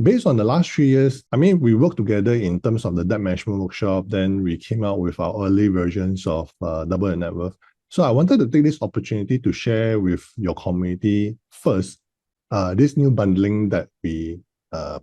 based on the last 3 years, I mean, we worked together in terms of the debt management workshop. Then we came out with our early versions of Double Your Net Worth. So I wanted to take this opportunity to share with your community first this new bundling that we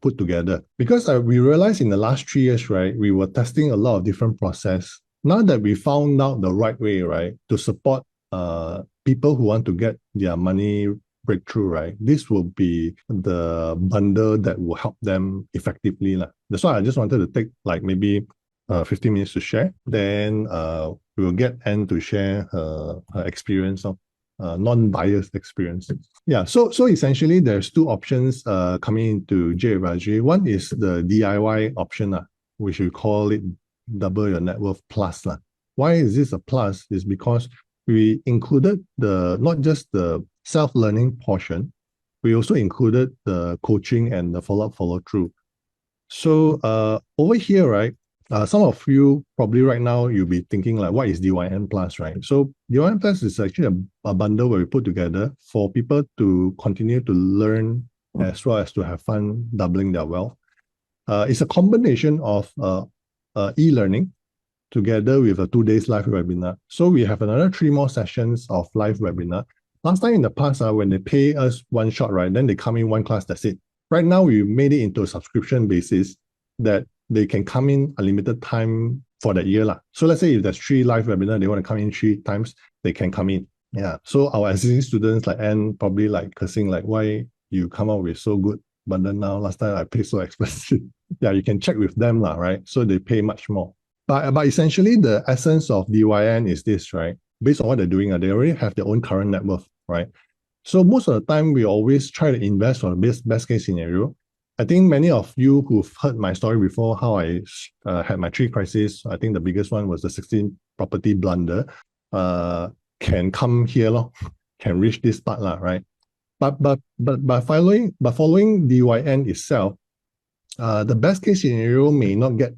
put together. Because we realized in the last 3 years, right, we were testing a lot of different process. Now that we found out the right way, right, to support people who want to get their money breakthrough, right, this will be the bundle that will help them effectively. That's why I just wanted to take like maybe 15 minutes to share. Then we will get Anne to share her experience of non-biased experience. Yeah, so essentially there's two options coming into J Raji. One is the DIY option, which we call it Double Your Net Worth Plus. Why is this a plus? Is because we included the not just the self-learning portion, we also included the coaching and the follow-up, follow-through. So over here, right, some of you probably right now, you'll be thinking like, what is DYN Plus, right? So DYN Plus is actually a bundle where we put together for people to continue to learn as well as to have fun doubling their wealth. It's a combination of e-learning together with a 2 days live webinar. So we have another 3 more sessions of live webinar. Last time in the past, when they pay us one shot, right, then they come in one class, that's it. Right now, we made it into a subscription basis that they can come in unlimited time for that year. So let's say if there's 3 live webinar, they want to come in 3 times, they can come in. Yeah. So our existing students like Anne probably like cursing like, why you come out with so good bundle now? Last time I paid so expensive. Yeah, you can check with them, right? So they pay much more. But essentially the essence of DYN is this, right? Based on what they're doing, they already have their own current net worth, right? So most of the time, we always try to invest on the best case scenario. I think many of you who've heard my story before, how I had my 3 crises, I think the biggest one was the 16 property blunder, can come here, can reach this part, right? But following DYN itself, the best case scenario may not get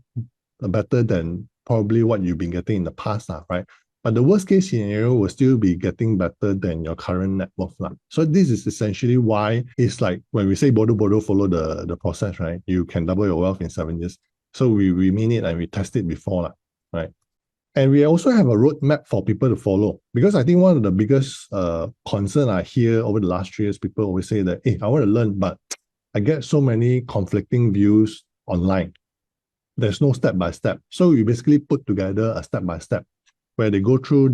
better than probably what you've been getting in the past, right? But the worst case scenario will still be getting better than your current net worth. So this is essentially why it's like when we say bodo, follow the process, right? You can double your wealth in 7 years. So we mean it and we test it before, right? And we also have a roadmap for people to follow. Because I think one of the biggest concern I hear over the last 3 years, people always say that, hey, I want to learn, but I get so many conflicting views online. There's no step-by-step. So we basically put together a step-by-step where they go through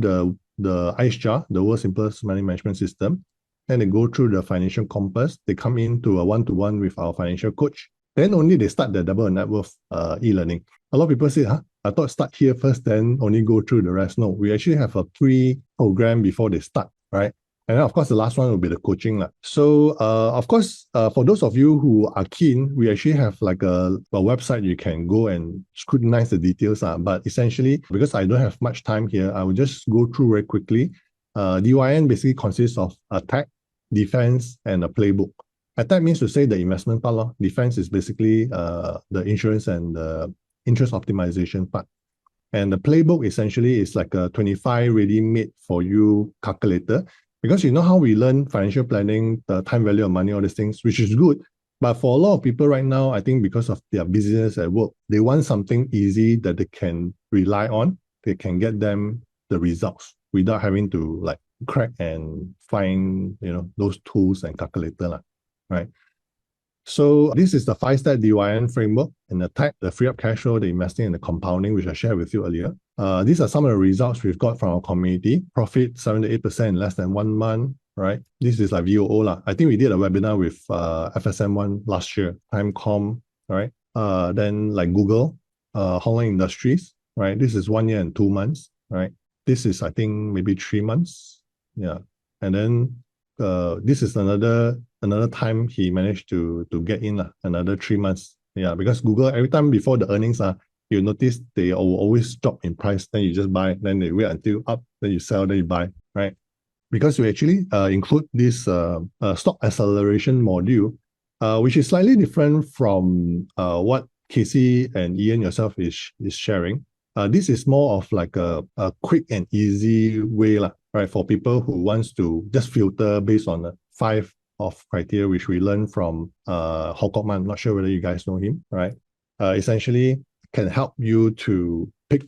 the ICE jar, the world's simplest money management system, and they go through the financial compass. They come into a one-to-one with our financial coach. Then only they start their Double Net Worth e-learning. A lot of people say, I thought start here first, then only go through the rest. No, we actually have a pre-program before they start, right? And then, of course, the last one will be the coaching. So, of course, for those of you who are keen, we actually have like a website you can go and scrutinize the details. But essentially, because I don't have much time here, I will just go through very quickly. DYN basically consists of attack, defense, and a playbook. Attack means to say the investment part. Defense is basically the insurance and the interest optimization part. And the playbook essentially is like a 25 ready-made for you calculator. Because you know how we learn financial planning, the time value of money, all these things, which is good. But for a lot of people right now, I think because of their busyness at work, they want something easy that they can rely on. They can get them the results without having to like crack and find, those tools and calculator, right? So this is the 5-step DYN framework and attack, the free up cash flow, the investing and the compounding, which I shared with you earlier. These are some of the results we've got from our community. Profit 78% in less than 1 month, right? This is like VOO. I think we did a webinar with FSM1 last year, Timecom, right? Then like Google, Hong Industries, right? This is 1 year and 2 months, right? This is, I think, maybe 3 months. Yeah. And then this is another time he managed to get in another 3 months. Yeah, because Google, every time before the earnings, you notice they will always drop in price. Then you just buy. Then they wait until up. Then you sell. Then you buy. Right? Because we actually include this stock acceleration module, which is slightly different from what Casey and Ian yourself is sharing. This is more of like a quick and easy way, right, for people who wants to just filter based on the 5 of criteria which we learned from Hokokman. I'm not sure whether you guys know him, right? Essentially can help you to pick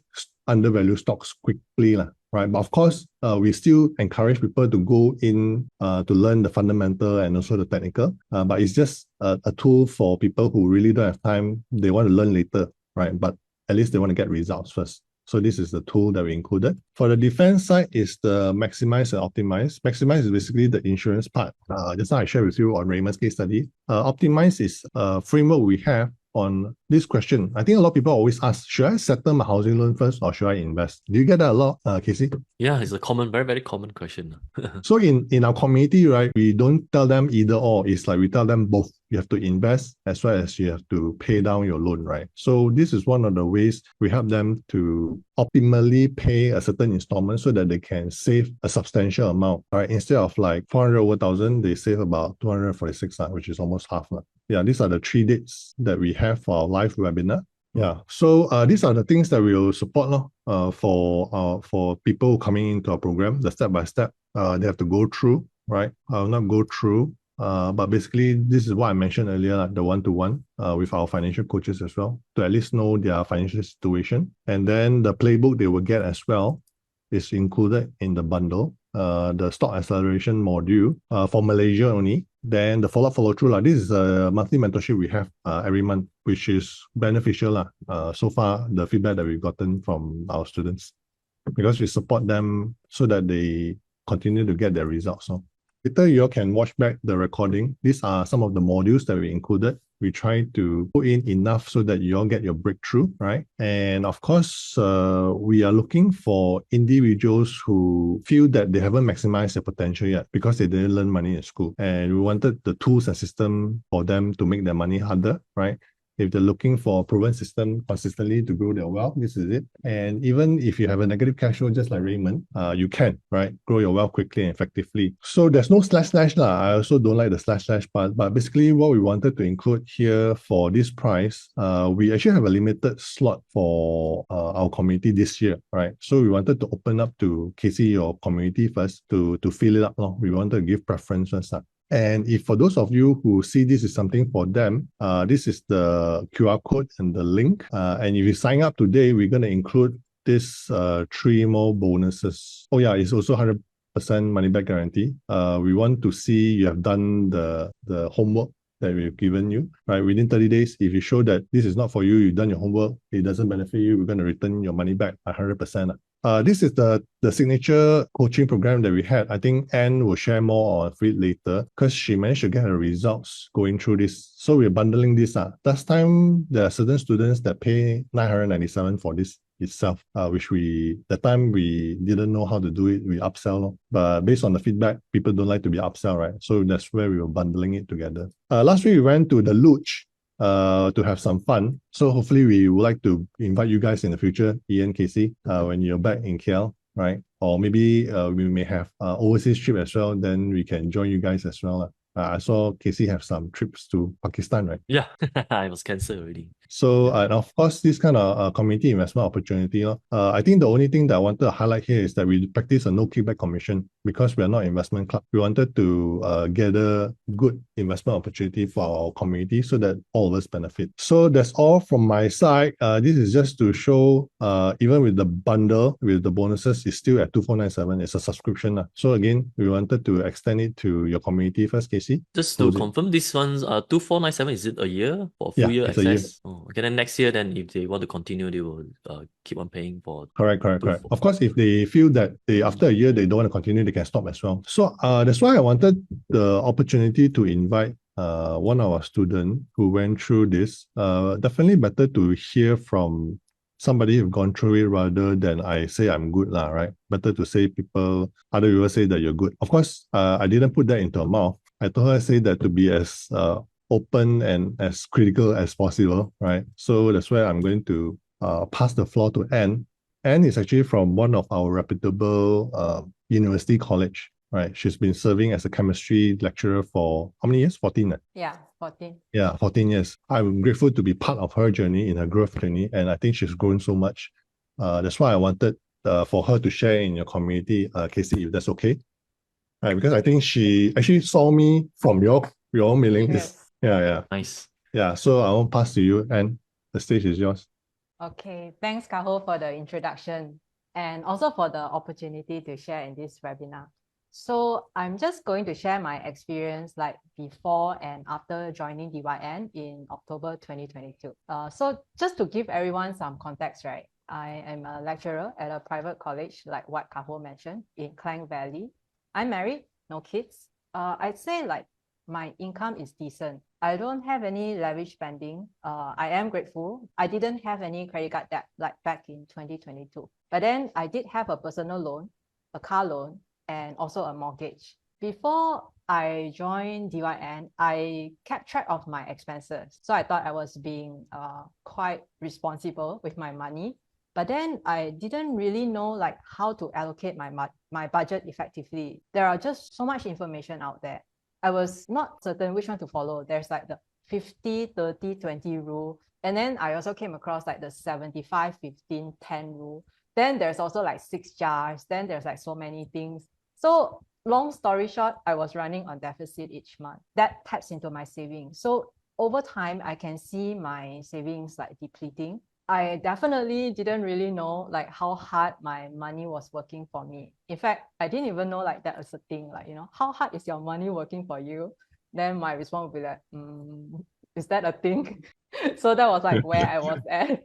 undervalued stocks quickly, right? But of course, we still encourage people to go in to learn the fundamental and also the technical. But it's just a tool for people who really don't have time. They want to learn later, right? But at least they want to get results first. So this is the tool that we included. For the defense side is the maximize and optimize. Maximize is basically the insurance part. Just now I shared with you on Raymond's case study. Optimize is a framework we have on this question. I think a lot of people always ask, should I settle my housing loan first or should I invest? Do you get that a lot, Casey? Yeah, it's a common, very, very common question. So in our community, right, we don't tell them either or. It's like we tell them both. You have to invest as well as you have to pay down your loan, right? So this is one of the ways we help them to optimally pay a certain installment so that they can save a substantial amount, right? Instead of like 400 over 1,000, they save about 246, which is almost half. Yeah, these are the 3 dates that we have for our live webinar. Yeah, so these are the things that we will support for people coming into our program, the step-by-step they have to go through, right? I will not go through, but basically this is what I mentioned earlier, like the one-to-one with our financial coaches as well, to at least know their financial situation. And then the playbook they will get as well is included in the bundle. The stock acceleration module for Malaysia only. Then the follow-through. This is a monthly mentorship we have every month, which is beneficial. So far, the feedback that we've gotten from our students, because we support them so that they continue to get their results. So later, you all can watch back the recording. These are some of the modules that we included. We try to put in enough so that you all get your breakthrough, right? And of course, we are looking for individuals who feel that they haven't maximized their potential yet because they didn't learn money in school. And we wanted the tools and system for them to make their money harder, right? If they're looking for a proven system consistently to grow their wealth, this is it. And even if you have a negative cash flow, just like Raymond, you can, right, grow your wealth quickly and effectively. So there's no // I also don't like the // part, but basically what we wanted to include here for this price, we actually have a limited slot for our community this year, right? So we wanted to open up to Casey, your community first, to fill it up. We wanted to give preference first. And if for those of you who see this is something for them, this is the QR code and the link. And if you sign up today, we're going to include this 3 more bonuses. Oh yeah, it's also 100% money back guarantee. We want to see you have done the homework that we've given you, right? Within 30 days, if you show that this is not for you, you've done your homework, it doesn't benefit you, we're going to return your money back 100%. This is the signature coaching program that we had. I think Anne will share more on it later because she managed to get her results going through this. So we're bundling this. Last time, there are certain students that pay 997 for this itself, which that time we didn't know how to do it. We upsell. But based on the feedback, people don't like to be upsell, right? So that's where we were bundling it together. Last week, we went to the Luge to have some fun. So hopefully we would like to invite you guys in the future, Ian, Casey, when you're back in KL, right? Or maybe we may have overseas trip as well. Then we can join you guys as well. I saw Casey have some trips to Pakistan, right? Yeah, I was cancelled already. So, and of course, this kind of community investment opportunity, I think the only thing that I wanted to highlight here is that we practice a no kickback commission because we are not investment club. We wanted to gather good investment opportunity for our community so that all of us benefit. So that's all from my side. This is just to show, even with the bundle, with the bonuses, it's still at 2497. It's a subscription. So again, we wanted to extend it to your community first, Casey. Just to confirm, this one's 2497, is it a year for full year it's access? a year. Oh, okay, then next year, then if they want to continue, they will keep on paying for. Correct. Of course, if they feel that after a year they don't want to continue, they can stop as well. So that's why I wanted the opportunity to invite one of our students who went through this. Definitely better to hear from somebody who've gone through it rather than I say I'm good, right? Better to say other people say that you're good. Of course, I didn't put that into her mouth. I told her say that to be as open and as critical as possible, right? So that's why I'm going to pass the floor to Anne. Anne is actually from one of our reputable university college, right? She's been serving as a chemistry lecturer for how many years? 14? Yeah, 14. Yeah, 14 years. I'm grateful to be part of her journey, in her growth journey, and I think she's grown so much. That's why I wanted for her to share in your community, Casey, if that's okay. right? Because I think she actually saw me from your mailing list. Yes. Yeah. Nice. Yeah. So I will pass to you, and the stage is yours. Okay, thanks, Kaho, for the introduction and also for the opportunity to share in this webinar. So I'm just going to share my experience like before and after joining DYN in October 2022. So just to give everyone some context, right? I am a lecturer at a private college, like what Kaho mentioned, in Klang Valley. I'm married, no kids. I'd say like my income is decent. I don't have any lavish spending. I am grateful. I didn't have any credit card debt like back in 2022. But then I did have a personal loan, a car loan, and also a mortgage. Before I joined DYN, I kept track of my expenses. So I thought I was being quite responsible with my money. But then I didn't really know like how to allocate my budget effectively. There are just so much information out there. I was not certain which one to follow. There's like the 50, 30, 20 rule. And then I also came across like the 75, 15, 10 rule. Then there's also like 6 jars. Then there's like so many things. So long story short, I was running on deficit each month. That taps into my savings. So over time, I can see my savings like depleting. I definitely didn't really know like how hard my money was working for me. In fact, I didn't even know like that was a thing. Like, you know, how hard is your money working for you? Then my response would be like, is that a thing? So that was like where I was at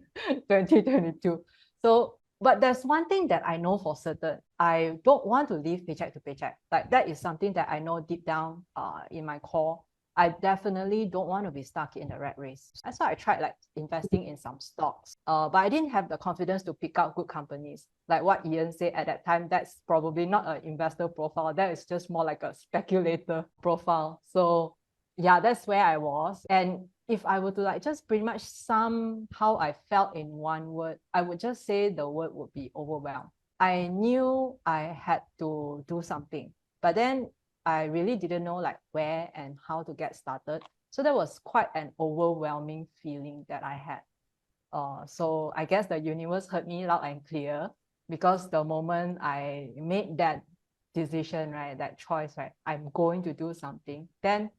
2022. So, but there's one thing that I know for certain. I don't want to live paycheck to paycheck. Like that is something that I know deep down in my core. I definitely don't want to be stuck in the rat race. That's why I tried like investing in some stocks. But I didn't have the confidence to pick out good companies. Like what Ian said at that time, that's probably not an investor profile. That is just more like a speculator profile. So yeah, that's where I was. And if I were to like just pretty much sum how I felt in one word, I would just say the word would be overwhelmed. I knew I had to do something, but then I really didn't know like where and how to get started. So that was quite an overwhelming feeling that I had. So I guess the universe heard me loud and clear, because the moment I made that decision, right, that choice, right, I'm going to do something, then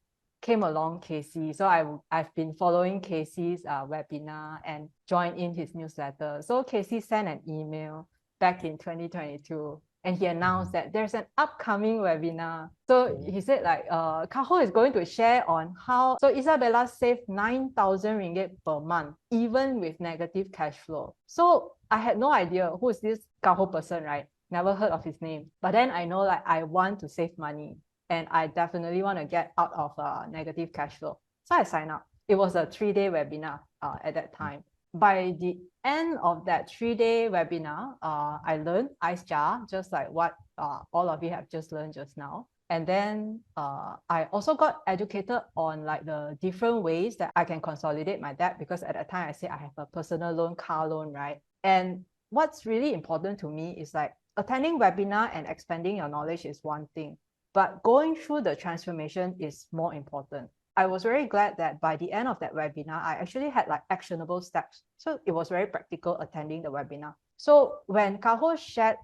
came along Casey. So I've been following Casey's webinar and joined in his newsletter. So Casey sent an email back in 2022. And he announced that there's an upcoming webinar. So he said like, Kaho is going to share on how, so Isabella saved 9,000 ringgit per month, even with negative cash flow. So I had no idea who is this Kaho person, right? Never heard of his name. But then I know like I want to save money and I definitely want to get out of negative cash flow. So I signed up. It was a 3-day webinar at that time. By the end of that 3-day webinar, I learned Ice Jar, just like what all of you have just learned just now. And then I also got educated on like the different ways that I can consolidate my debt, because at that time I said I have a personal loan, car loan, right? And what's really important to me is like attending webinar and expanding your knowledge is one thing, but going through the transformation is more important. I was very glad that by the end of that webinar, I actually had like actionable steps. So it was very practical attending the webinar. So when Kaho shared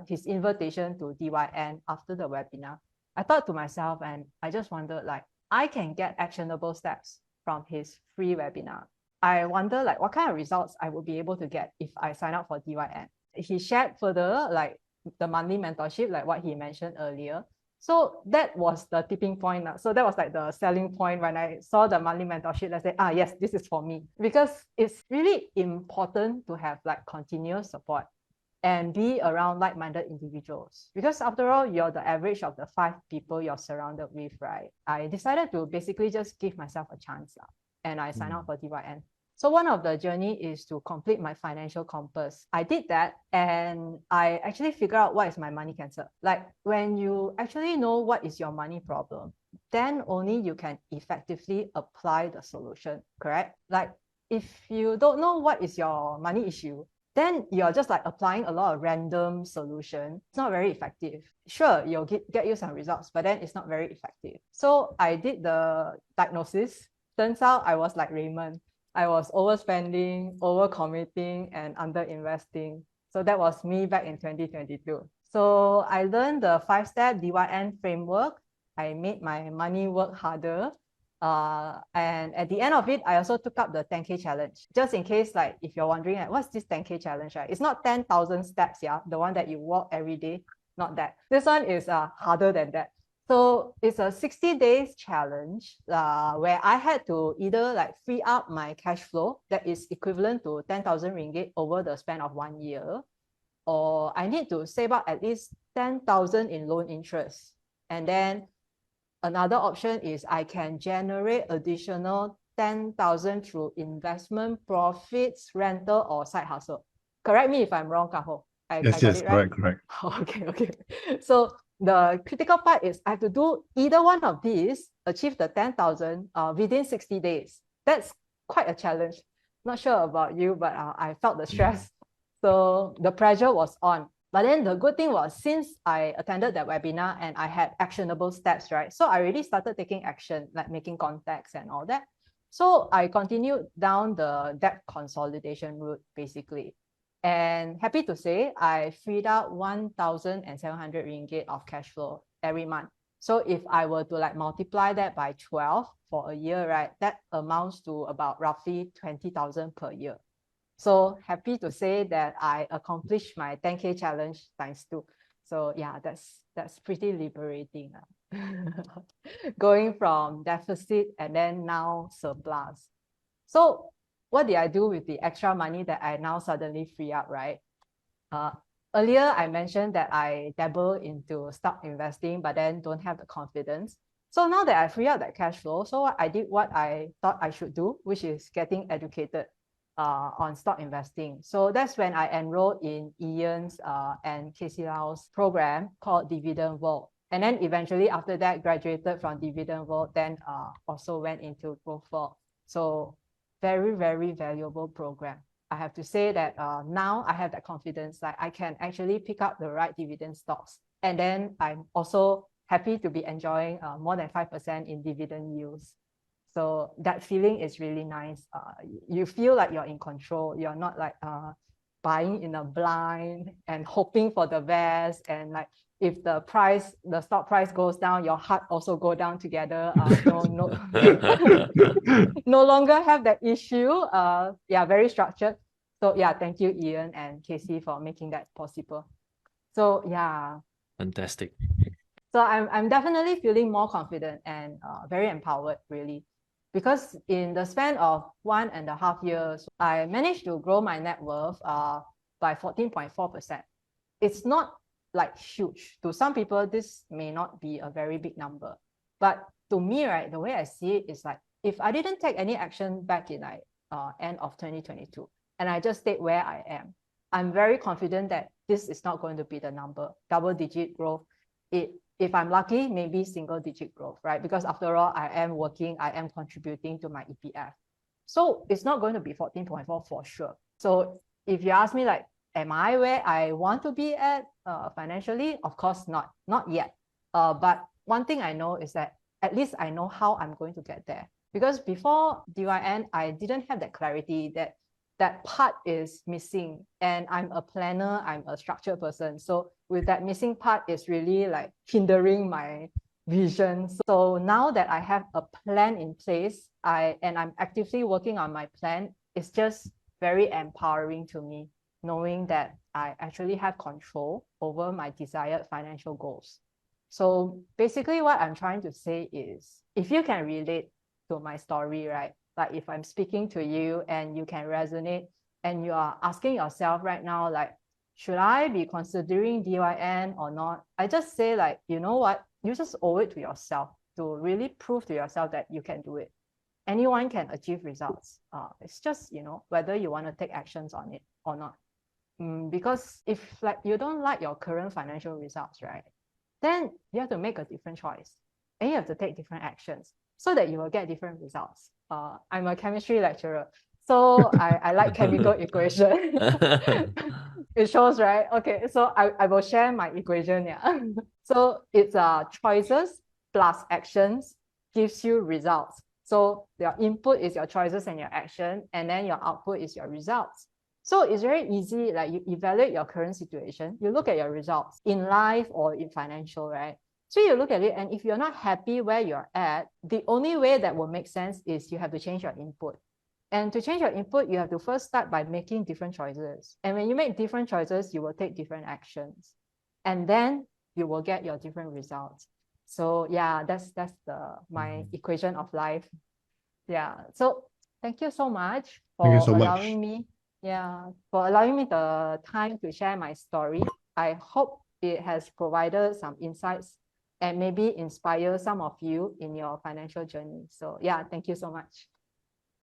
his invitation to DYN after the webinar, I thought to myself, and I just wondered like, I can get actionable steps from his free webinar. I wonder like what kind of results I would be able to get if I sign up for DYN. He shared further like the monthly mentorship, like what he mentioned earlier. So that was the tipping point. So that was like the selling point when I saw the monthly mentorship. I said, yes, this is for me, because it's really important to have like continuous support and be around like-minded individuals, because after all, you're the average of the 5 people you're surrounded with, right? I decided to basically just give myself a chance and I signed up for DYN. So one of the journey is to complete my financial compass. I did that and I actually figured out what is my money cancer. Like when you actually know what is your money problem, then only you can effectively apply the solution, correct? Like if you don't know what is your money issue, then you're just like applying a lot of random solution. It's not very effective. Sure, you'll get you some results, but then it's not very effective. So I did the diagnosis. Turns out I was like Raymond. I was overspending, overcommitting, and underinvesting. So that was me back in 2022. So I learned the 5-step DYN framework. I made my money work harder. And at the end of it, I also took up the 10K challenge. Just in case, like, if you're wondering, like, what's this 10K challenge, right? It's not 10,000 steps, yeah, the one that you walk every day, not that. This one is harder than that. So it's a 60 days challenge where I had to either like free up my cash flow that is equivalent to 10,000 ringgit over the span of 1 year, or I need to save up at least 10,000 in loan interest. And then another option is I can generate additional 10,000 through investment profits, rental, or side hustle. Correct me if I'm wrong, Kaho. I Yes, got yes, it right? correct. Okay. So the critical part is I have to do either one of these, achieve the 10,000 within 60 days. That's quite a challenge. Not sure about you, but I felt the stress. So the pressure was on. But then the good thing was, since I attended that webinar and I had actionable steps, right? So I already started taking action, like making contacts and all that. So I continued down the debt consolidation route, basically. And happy to say, I freed up 1,700 ringgit of cash flow every month. So if I were to like multiply that by 12 for a year, right, that amounts to about roughly 20,000 per year. So happy to say that I accomplished my 10K challenge ×2. So yeah, that's pretty liberating. Going from deficit and then now surplus. So what did I do with the extra money that I now suddenly free up, right? Earlier, I mentioned that I dabble into stock investing, but then don't have the confidence. So now that I free up that cash flow, so I did what I thought I should do, which is getting educated on stock investing. So that's when I enrolled in Ian's and Casey Lau's program called Dividend Vault. And then eventually after that, graduated from Dividend Vault, then also went into Growth Vault. So very, very valuable program. I have to say that now I have that confidence that I can actually pick up the right dividend stocks. And then I'm also happy to be enjoying more than 5% in dividend yields. So that feeling is really nice. You feel like you're in control. You're not like buying in a blind and hoping for the best. And like if the stock price goes down, your heart also go down together. No longer have that issue. Yeah, very structured. So yeah, thank you, Ian and Casey, for making that possible. So yeah. Fantastic. So I'm definitely feeling more confident and very empowered, really. Because in the span of 1.5 years, I managed to grow my net worth by 14.4%. It's not like huge. To some people, this may not be a very big number. But to me, right, the way I see it is like, if I didn't take any action back in like end of 2022, and I just stayed where I am, I'm very confident that this is not going to be the number. Double-digit growth. If I'm lucky, maybe single-digit growth, right? Because after all, I am working, I am contributing to my EPF. So it's not going to be 14.4 for sure. So if you ask me, like, am I where I want to be at financially? Of course not yet. But one thing I know is that at least I know how I'm going to get there. Because before DYN, I didn't have that clarity that part is missing. And I'm a planner, I'm a structured person. So with that missing part, it's really like hindering my vision. So now that I have a plan in place, and I'm actively working on my plan, it's just very empowering to me, knowing that I actually have control over my desired financial goals. So basically what I'm trying to say is, if you can relate to my story, right? Like if I'm speaking to you and you can resonate and you are asking yourself right now, like, should I be considering DYN or not? I just say like, you know what? You just owe it to yourself to really prove to yourself that you can do it. Anyone can achieve results. It's just, whether you want to take actions on it or not. Because if like you don't like your current financial results, right? Then you have to make a different choice and you have to take different actions so that you will get different results. I'm a chemistry lecturer, so I like chemical equation. It shows, right? Okay, so I will share my equation. Yeah. So it's choices plus actions gives you results. So your input is your choices and your action, and then your output is your results. So it's very easy, like you evaluate your current situation, you look at your results in life or in financial, right? So you look at it, and if you're not happy where you're at, the only way that will make sense is you have to change your input. And to change your input, you have to first start by making different choices. And when you make different choices, you will take different actions. And then you will get your different results. So yeah, that's my equation of life. Yeah. So thank you so much Thank you for so much. allowing me, for allowing me the time to share my story. I hope it has provided some insights and maybe inspire some of you in your financial journey. So yeah, thank you so much.